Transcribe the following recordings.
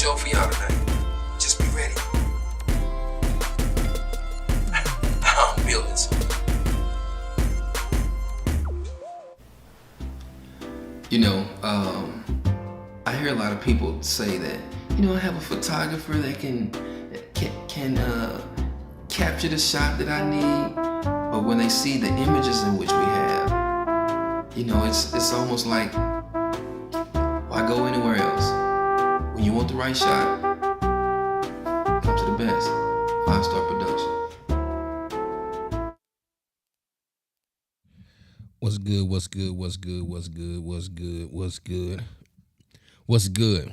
show for y'all tonight. Just be ready. I'm building something. I hear a lot of people say that, I have a photographer that can capture the shot that I need. But when they see the images in which we have, it's almost like, why go anywhere else? When you want the right shot, come to the best. 5-Star Production. What's good? What's good? What's good? What's good? What's good? What's good? What's good?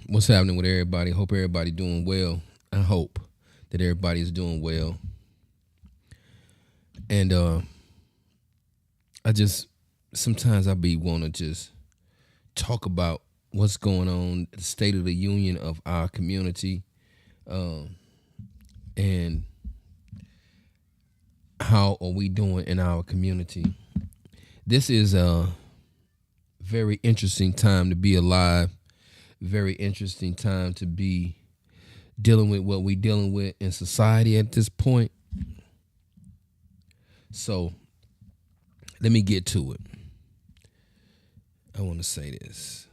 What's happening with everybody? Hope everybody doing well. I hope that everybody is doing well. And sometimes I be want to just talk about what's going on, the state of the union of our community, and how are we doing in our community. This is a very interesting time to be alive, very interesting time to be dealing with what we're dealing with in society at this point. So let me get to it. I want to say this.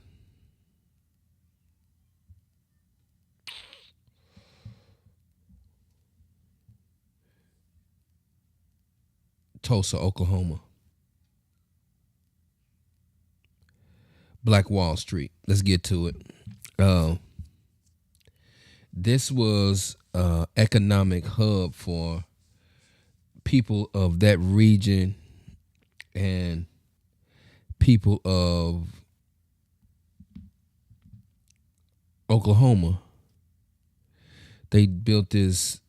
Tulsa, Oklahoma. Black Wall Street. Let's get to it. This was an economic hub for people of that region and people of Oklahoma. They built this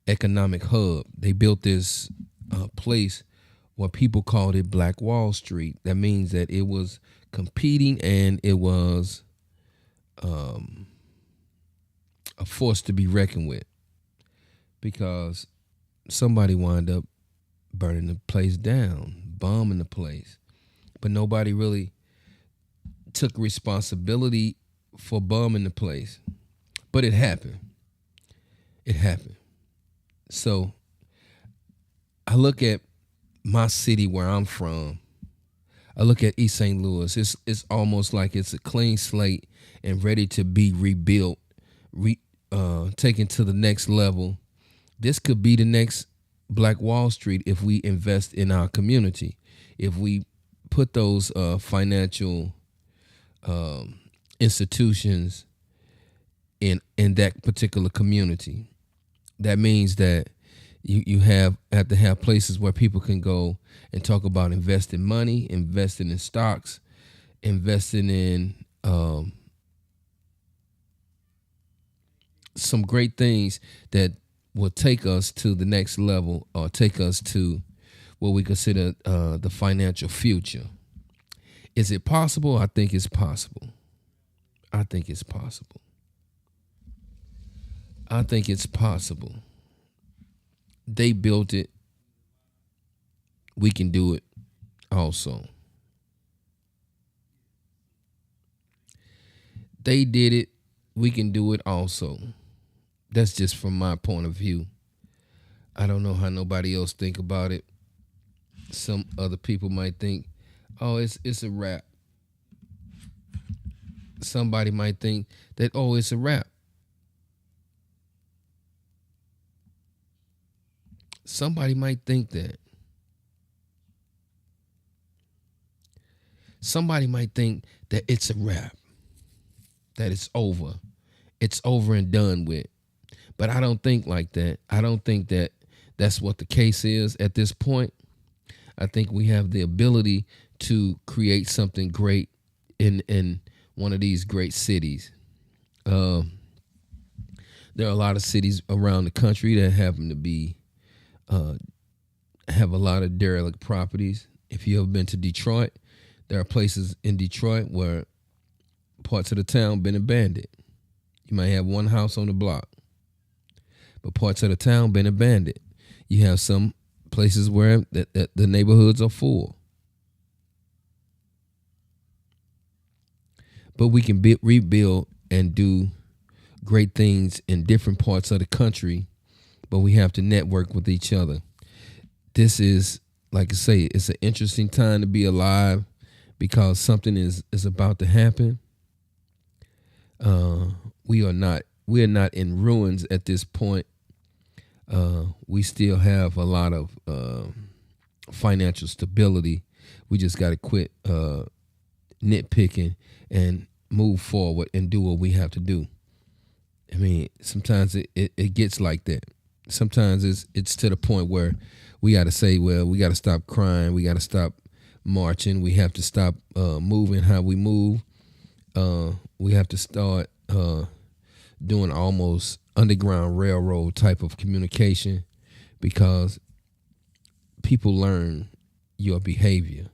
economic hub. They built this place where people called it Black Wall Street. That means that it was competing and it was a force to be reckoned with, because somebody wound up burning the place down, bombing the place. But nobody really took responsibility for bombing the place. But it happened. It happened. So I look at my city where I'm from. I look at East St. Louis. It's almost like it's a clean slate and ready to be rebuilt, taken to the next level. This could be the next Black Wall Street if we invest in our community, if we put those financial institutions in that particular community. That means that you have to have places where people can go and talk about investing money, investing in stocks, investing in some great things that will take us to the next level, or take us to what we consider the financial future. Is it possible? I think it's possible. I think it's possible. I think it's possible. They built it. We can do it also. They did it. We can do it also. That's just from my point of view. I don't know how nobody else think about it. Some other people might think, oh, it's a wrap. Somebody might think that, oh, it's a wrap. Somebody might think that. Somebody might think that it's a wrap, that it's over. It's over and done with. But I don't think like that. I don't think that that's what the case is at this point. I think we have the ability to create something great in one of these great cities. There are a lot of cities around the country that happen to be have a lot of derelict properties. If you ever been to Detroit, there are places in Detroit where parts of the town been abandoned. You might have one house on the block, but parts of the town been abandoned. You have some places where the neighborhoods are full. but we can rebuild and do great things in different parts of the country, but we have to network with each other. This is, like I say, it's an interesting time to be alive because something is about to happen. We are not in ruins at this point. We still have a lot of financial stability. We just got to quit nitpicking and move forward and do what we have to do. I mean, sometimes it gets like that. Sometimes it's to the point where we got to say, well, we got to stop crying. We got to stop marching. We have to stop moving how we move. We have to start doing almost Underground Railroad type of communication, because people learn your behavior.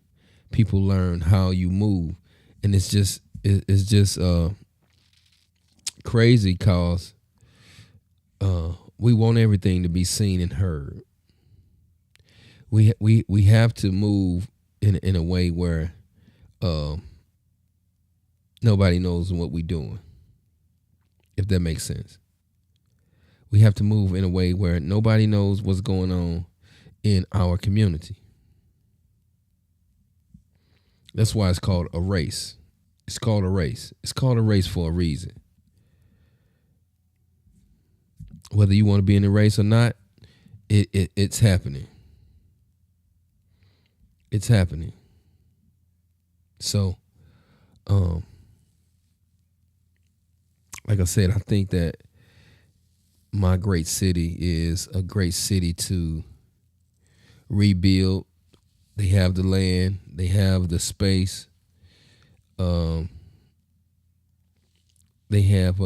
People learn how you move, and it's just crazy because we want everything to be seen and heard. We have to move in a way where nobody knows what we're doing, if that makes sense. We have to move in a way where nobody knows what's going on in our community. That's why it's called a race. It's called a race. It's called a race for a reason. Whether you want to be in the race or not, it's happening. It's happening. So, like I said, I think that my great city is a great city to rebuild. They have the land. They have the space. They have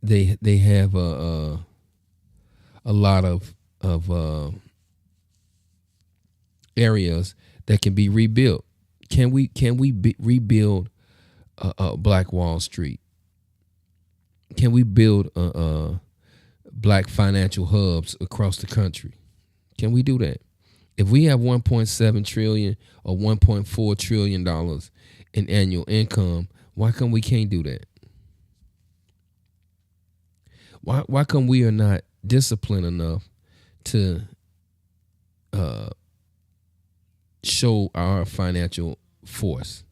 they have a lot of areas that can be rebuilt. Can we rebuild Black Wall Street? Can we build black financial hubs across the country? Can we do that? If we have 1.7 trillion or 1.4 trillion dollars in annual income, why come we can't do that? Why come we are not disciplined enough to show our financial force?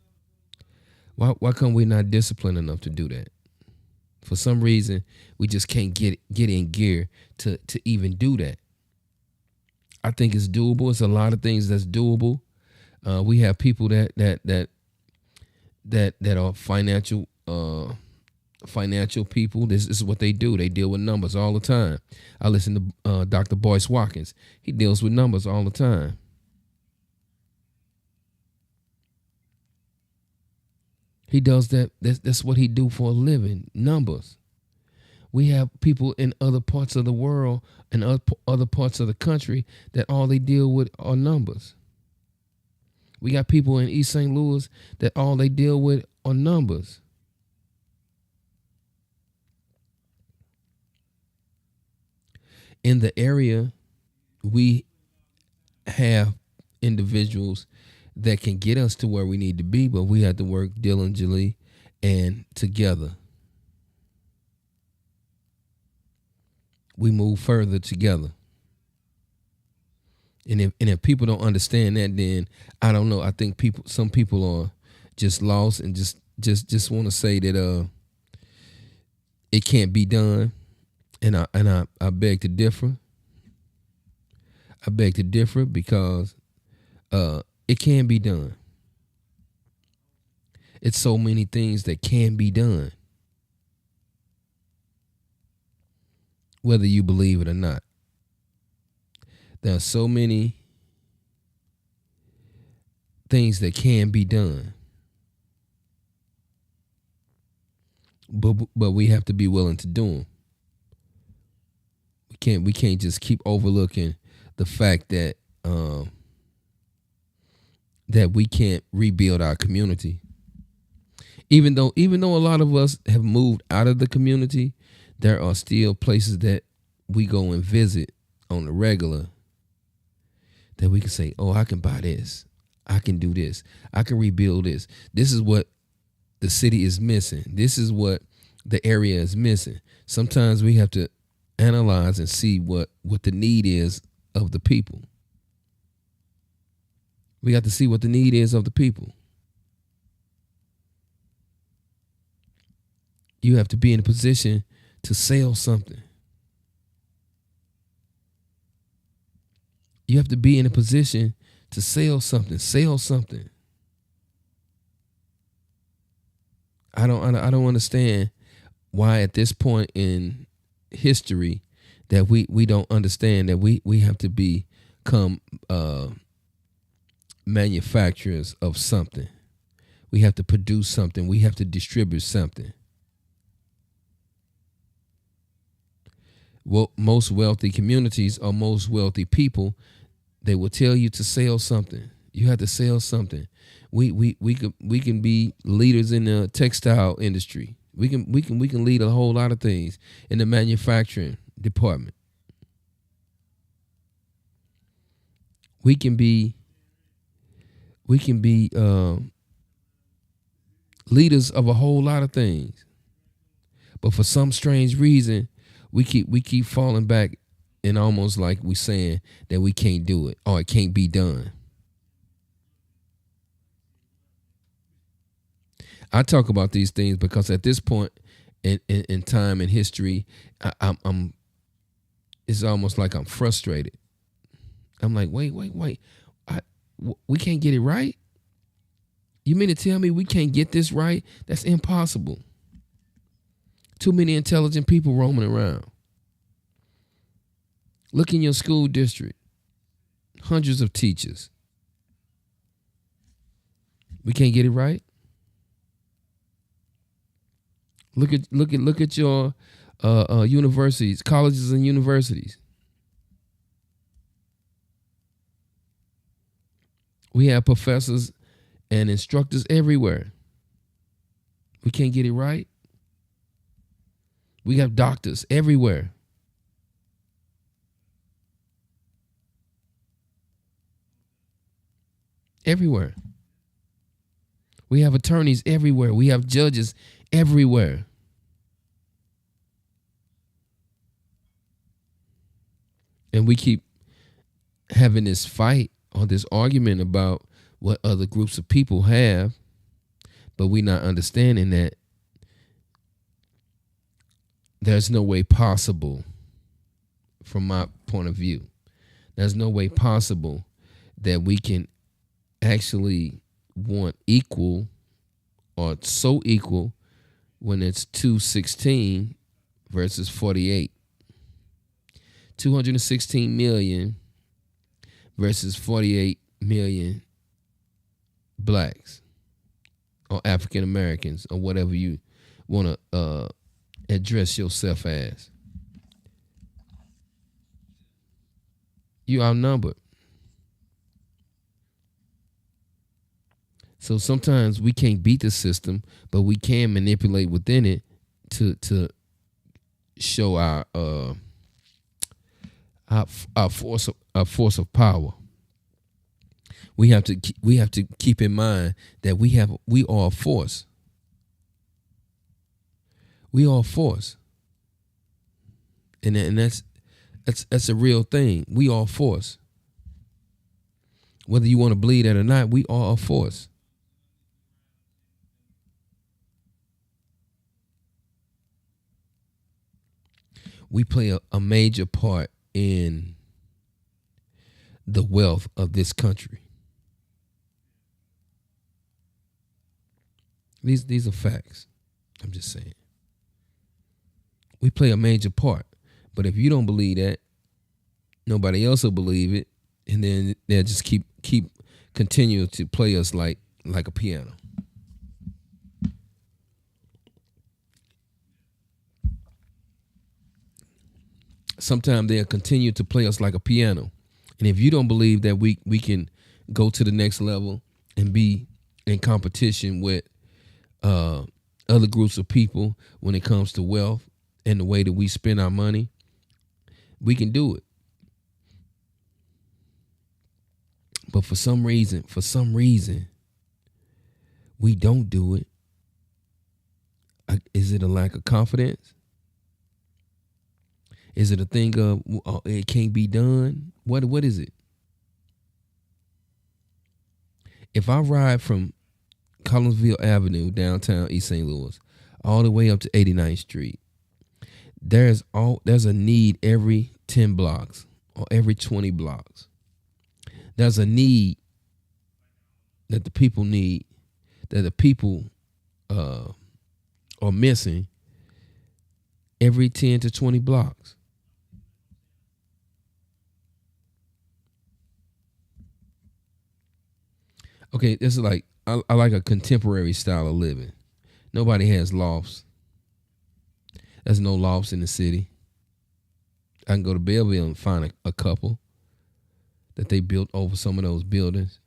Why come we not disciplined enough to do that? For some reason, we just can't get in gear to even do that. I think it's doable. It's a lot of things that's doable. We have people that are financial people. This is what they do. They deal with numbers all the time. I listen to Dr. Boyce Watkins. He deals with numbers all the time. He does that. That's what he do for a living. Numbers. We have people in other parts of the world and other parts of the country that all they deal with are numbers. We got people in East St. Louis that all they deal with are numbers. In the area, we have individuals that can get us to where we need to be, but we have to work diligently and together. We move further together. And if people don't understand that, then I don't know. I think some people are just lost and just want to say that it can't be done. And I beg to differ. I beg to differ because it can be done. It's so many things that can be done, whether you believe it or not. There are so many things that can be done, but we have to be willing to do them. We can't just keep overlooking the fact that that we can't rebuild our community. Even though a lot of us have moved out of the community, there are still places that we go and visit on the regular that we can say, oh, I can buy this. I can do this. I can rebuild this. This is what the city is missing. This is what the area is missing. Sometimes we have to analyze and see what the need is of the people. We got to see what the need is of the people. You have to be in a position to sell something. You have to be in a position to sell something. Sell something. I don't understand why at this point in history that we don't understand that we have to become manufacturers of something. We have to produce something. We have to distribute something. Well, most wealthy communities or most wealthy people, they will tell you to sell something. You have to sell something. We can be leaders in the textile industry. We can lead a whole lot of things in the manufacturing department. We can be leaders of a whole lot of things. But for some strange reason, we keep falling back and almost like we saying that we can't do it or it can't be done. I talk about these things because at this point in time in history, I'm it's almost like I'm frustrated. I'm like, wait. We can't get it right? You mean to tell me we can't get this right? That's impossible. Too many intelligent people roaming around. Look in your school district. Hundreds of teachers. We can't get it right? Look at your universities, colleges and universities. We have professors and instructors everywhere. We can't get it right. We have doctors everywhere. Everywhere. We have attorneys everywhere. We have judges everywhere. And we keep having this fight or this argument about what other groups of people have, but we're not understanding that there's no way possible, from my point of view, there's no way possible that we can actually want equal or so equal when it's 216 versus 48. 216 million versus 48 million blacks or African Americans or whatever you want to address yourself as. You outnumbered. So sometimes we can't beat the system, but we can manipulate within it to show our force of power. We have to keep in mind that we are a force. We are a force, and that's a real thing. We are a force. Whether you want to believe that or not, we are a force. We play a major part in the wealth of this country. These are facts. I'm just saying. We play a major part. But if you don't believe that, nobody else will believe it, and then they'll just keep continue to play us like a piano. Sometimes they'll continue to play us like a piano. And if you don't believe that we can go to the next level and be in competition with other groups of people when it comes to wealth and the way that we spend our money, we can do it. But for some reason, we don't do it. Is it a lack of confidence? Is it a thing of it can't be done? What is it? If I ride from Collinsville Avenue, downtown East St. Louis, all the way up to 89th Street, there's a need every 10 blocks or every 20 blocks. There's a need that the people need, that the people are missing every 10 to 20 blocks. Okay, this is like, I like a contemporary style of living. Nobody has lofts. There's no lofts in the city. I can go to Belleville and find a couple that they built over some of those buildings.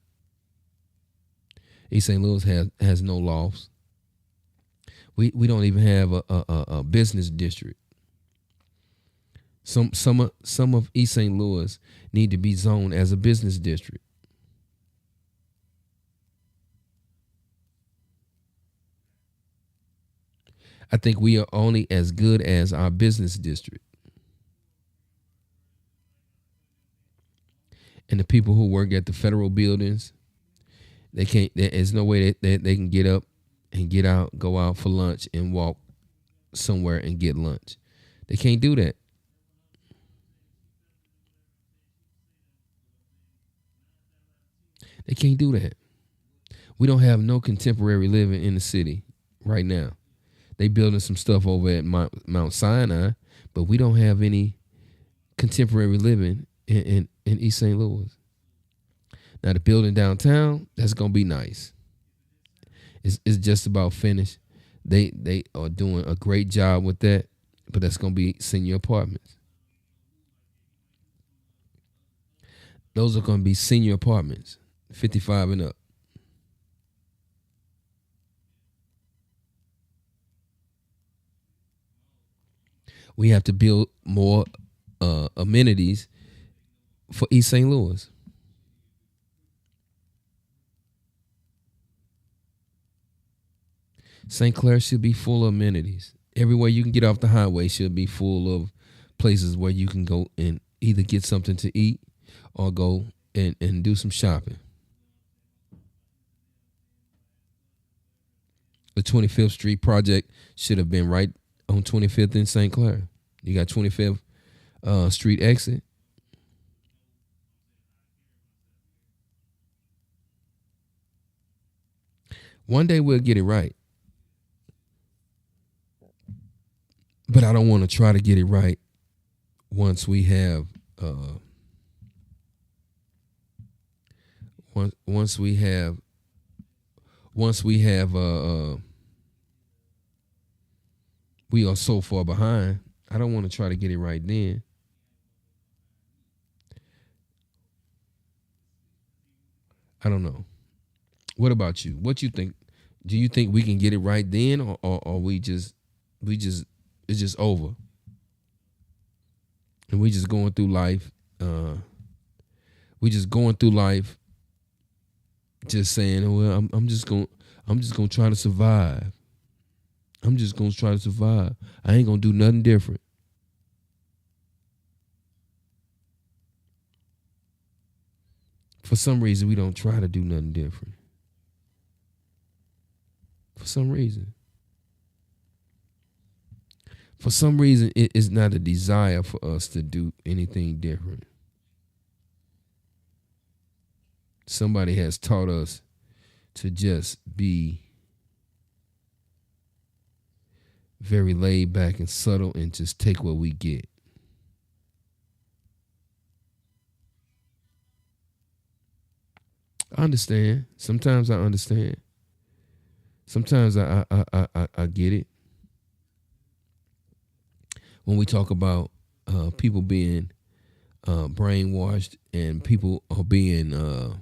East St. Louis has no lofts. We don't even have a business district. Some of East St. Louis need to be zoned as a business district. I think we are only as good as our business district. And the people who work at the federal buildings, there's no way that they can get up and get out, go out for lunch and walk somewhere and get lunch. They can't do that. They can't do that. We don't have no contemporary living in the city right now. They building some stuff over at Mount Sinai, but we don't have any contemporary living in East St. Louis. Now the building downtown, that's gonna be nice. It's just about finished. They are doing a great job with that, but that's gonna be senior apartments. Those are gonna be senior apartments, 55 and up. We have to build more amenities for East St. Louis. St. Clair should be full of amenities. Everywhere you can get off the highway should be full of places where you can go and either get something to eat or go and do some shopping. The 25th Street project should have been right on 25th in St. Clair. You got 25th Street exit. One day we'll get it right. But I don't want to try to get it right once we have once we have we are so far behind. I don't want to try to get it right then. I don't know. What about you? What you think? Do you think we can get it right then, or we just it's just over, and we just going through life? We just going through life, just saying, well, I'm just gonna try to survive. I'm just gonna try to survive. I ain't gonna do nothing different. For some reason, we don't try to do nothing different. For some reason. For some reason, it is not a desire for us to do anything different. Somebody has taught us to just be very laid back and subtle and just take what we get. I understand. Sometimes I understand. Sometimes I get it. When we talk about people being brainwashed and people are being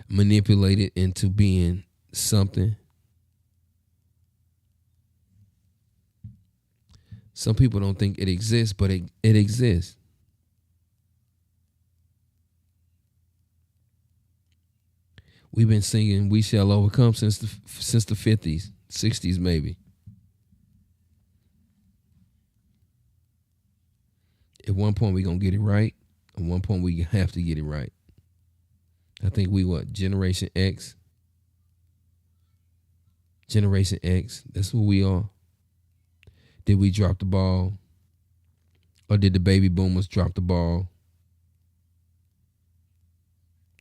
manipulated into being something. Some people don't think it exists, but it exists. We've been singing "We Shall Overcome" since the 50s, 60s, maybe. At one point, we're gonna get it right. At one point, we have to get it right. I think we Generation X. Generation X. That's what we are. Did we drop the ball? Or did the baby boomers drop the ball?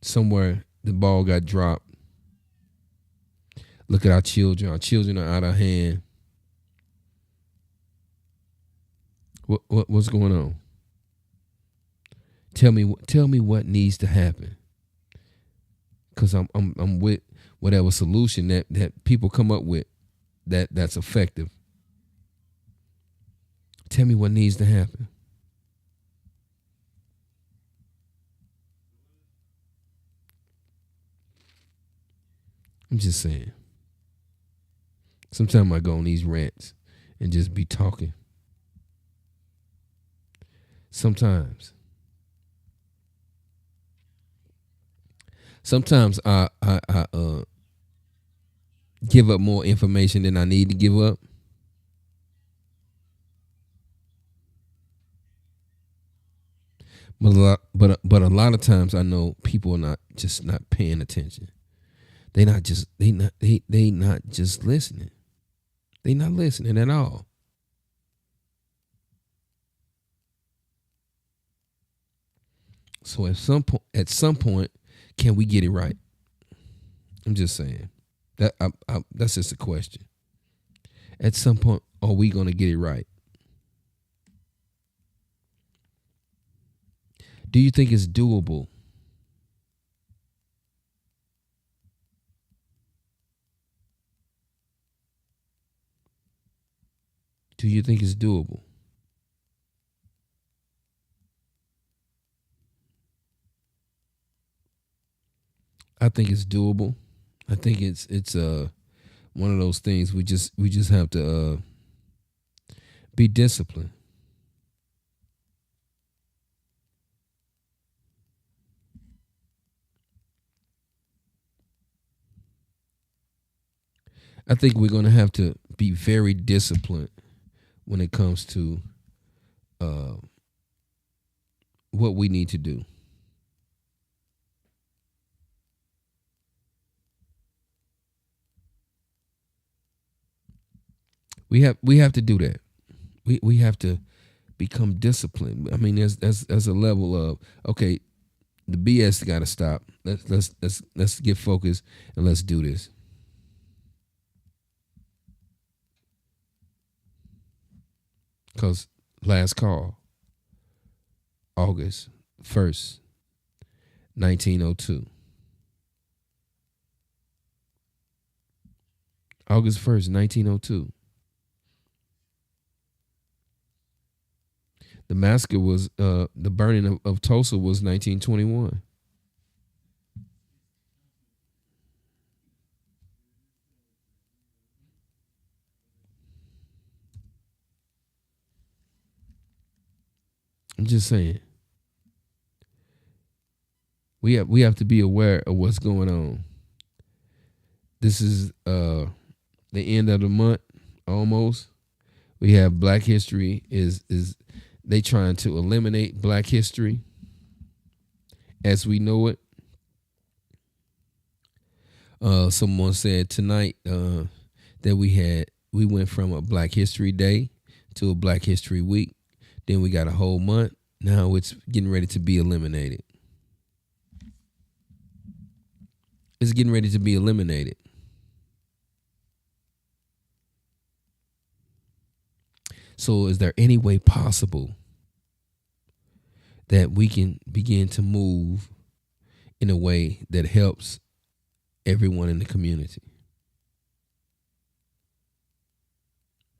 Somewhere the ball got dropped. Look at our children. Our children are out of hand. What's going on? Tell me what needs to happen. Cause I'm with whatever solution that people come up with that's effective. Tell me what needs to happen. I'm just saying. Sometimes I go on these rants and just be talking. Sometimes I give up more information than I need to give up. But a lot of times I know people are not paying attention. They not just listening. They not listening at all. So at some point, can we get it right? I'm just saying that that's just a question. At some point, are we going to get it right? Do you think it's doable? Do you think it's doable? I think it's doable. I think it's one of those things we just have to be disciplined. I think we're going to have to be very disciplined when it comes to what we need to do. We have to do that. We have to become disciplined. I mean, there's a level of, okay, the BS got to stop. Let's get focused and let's do this. Because last call, August 1st, 1902. August 1st, 1902. The massacre was, the burning of Tulsa was 1921. I'm just saying. We have to be aware of what's going on. This is the end of the month almost. We have Black History is they trying to eliminate Black history as we know it. Someone said tonight that we went from a Black History Day to a Black History Week. Then we got a whole month. Now it's getting ready to be eliminated. It's getting ready to be eliminated. So is there any way possible that we can begin to move in a way that helps everyone in the community?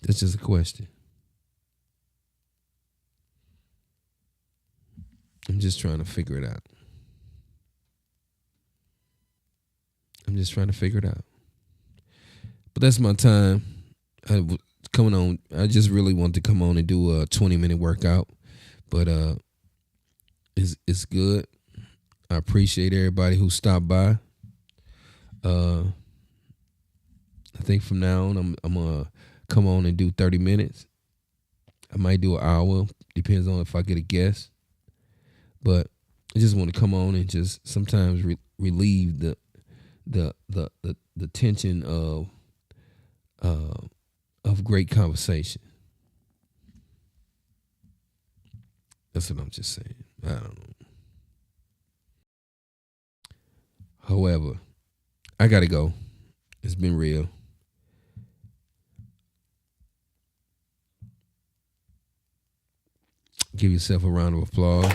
That's just a question. I'm just trying to figure it out. But that's my time. Coming on, I just really wanted to come on and do a 20-minute workout. But it's good. I appreciate everybody who stopped by. I think from now on, I'm gonna come on and do 30 minutes. I might do an hour, depends on if I get a guest. But I just want to come on and just sometimes relieve the tension of great conversation. That's what I'm just saying. I don't know. However, I gotta go. It's been real. Give yourself a round of applause.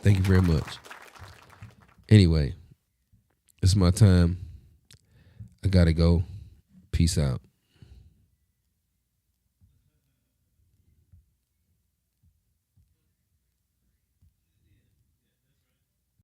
Thank you very much. Anyway, it's my time. I gotta go. Peace out.